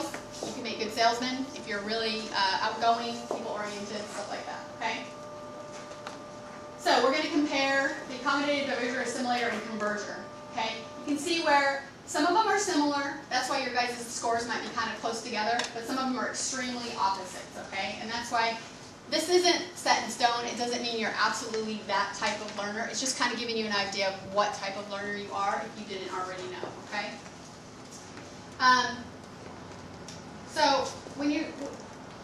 sales, you can make good salesmen. If you're really outgoing, people-oriented, stuff like that, okay? So we're going to compare the accommodative divisor, assimilator, and converger, okay? You can see where some of them are similar. That's why your guys' scores might be kind of close together, but some of them are extremely opposites, okay? And that's why this isn't set in stone. It doesn't mean you're absolutely that type of learner. It's just kind of giving you an idea of what type of learner you are if you didn't already know, okay? So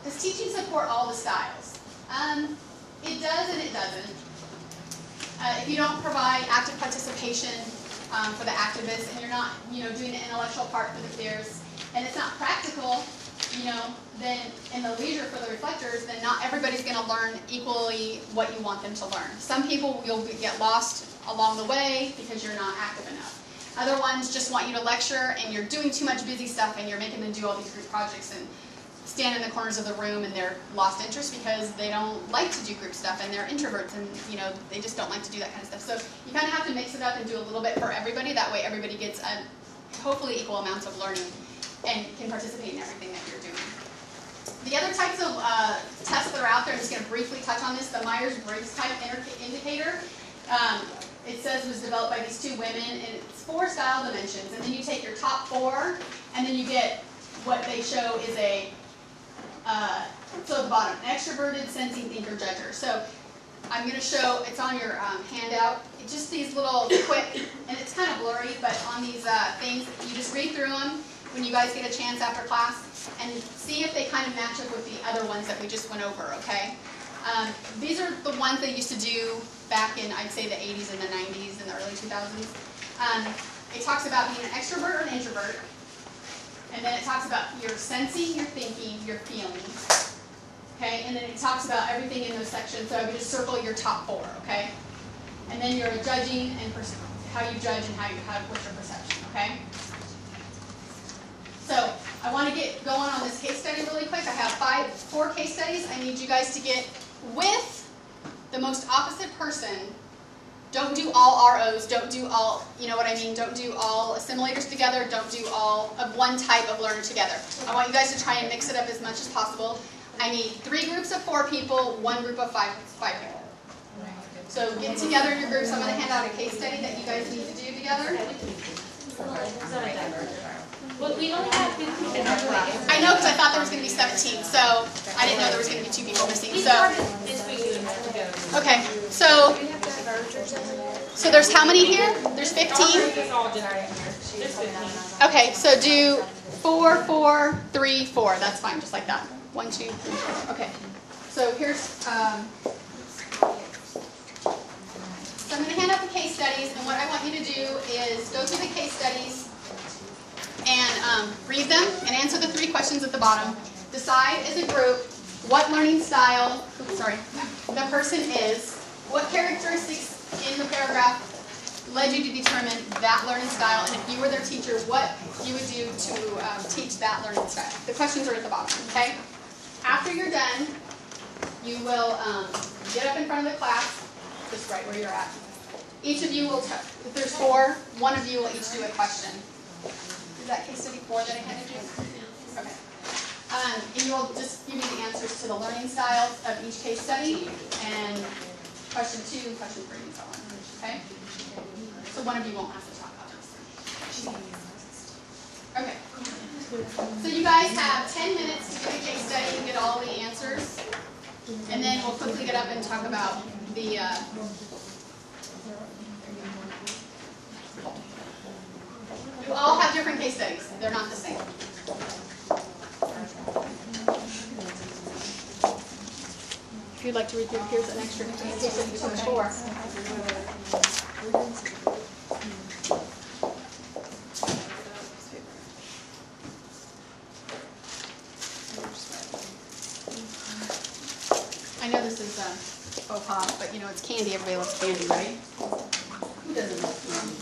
does teaching support all the styles? It does and it doesn't. If you don't provide active participation for the activists, and you're not, doing the intellectual part for the peers, and it's not practical, then in the leisure for the reflectors, then not everybody's going to learn equally what you want them to learn. Some people will get lost along the way because you're not active enough. Other ones just want you to lecture, and you're doing too much busy stuff, and you're making them do all these group projects and stand in the corners of the room, and they're lost interest because they don't like to do group stuff, and they're introverts, and they just don't like to do that kind of stuff. So you kind of have to mix it up and do a little bit for everybody. That way everybody gets hopefully equal amounts of learning and can participate in everything that you're doing. The other types of tests that are out there, I'm just going to briefly touch on this. The Myers-Briggs type indicator, it says was developed by these two women, and it's 4 style dimensions. And then you take your top 4, and then you get what they show is a, so at the bottom, an extroverted, sensing, thinker, judger. So I'm going to show, it's on your handout, it's just these little quick, and it's kind of blurry, but on these things, you just read through them when you guys get a chance after class, and see if they kind of match up with the other ones that we just went over, okay? These are the ones they used to do back in, I'd say, the 80s and the 90s and the early 2000s. It talks about being an extrovert or an introvert, and then it talks about your sensing, your thinking, your feeling, okay? And then it talks about everything in those sections, so I would just circle your top 4, okay? And then your judging and how you judge and what's your perception, okay? So I want to get going on this case study really quick. I have 4 case studies. I need you guys to get with the most opposite person. Don't do all ROs. Don't do all, don't do all assimilators together. Don't do all of one type of learner together. I want you guys to try and mix it up as much as possible. I need 3 groups of 4 people, 1 group of 5 people. So get together in your groups. I'm going to hand out a case study that you guys need to do together. Well, we only have 2 people in our class. I know, because I thought there was going to be 17, so I didn't know there was going to be 2 people missing. We So, started this week to go. okay, so there's how many here? There's 15? It's all different here. There's 15. Okay, so do 4, 4, 3, 4. That's fine, just like that. 1, 2, 3, 4. Okay, so here's, so I'm going to hand out the case studies, and what I want you to do is go through the case studies and read them and answer the 3 questions at the bottom. Decide as a group what learning style, the person is, what characteristics in the paragraph led you to determine that learning style, and if you were their teacher, what you would do to teach that learning style. The questions are at the bottom, okay? After you're done, you will get up in front of the class, just right where you're at. Each of you will, if there's 4, one of you will each do a question. Is that case study 4 that I handed you? Okay. And you will just give me the answers to the learning styles of each case study, and question 2, and question 3, and so on. Okay? So one of you won't have to talk about this. Okay. So you guys have 10 minutes to do the case study and get all the answers, and then we'll quickly get up and talk about the you all have different case studies. They're not the same. If you'd like to read through, here's an extra case study for 4. I know this is faux pas, but it's candy. Everybody loves candy, right? Who doesn't love candy?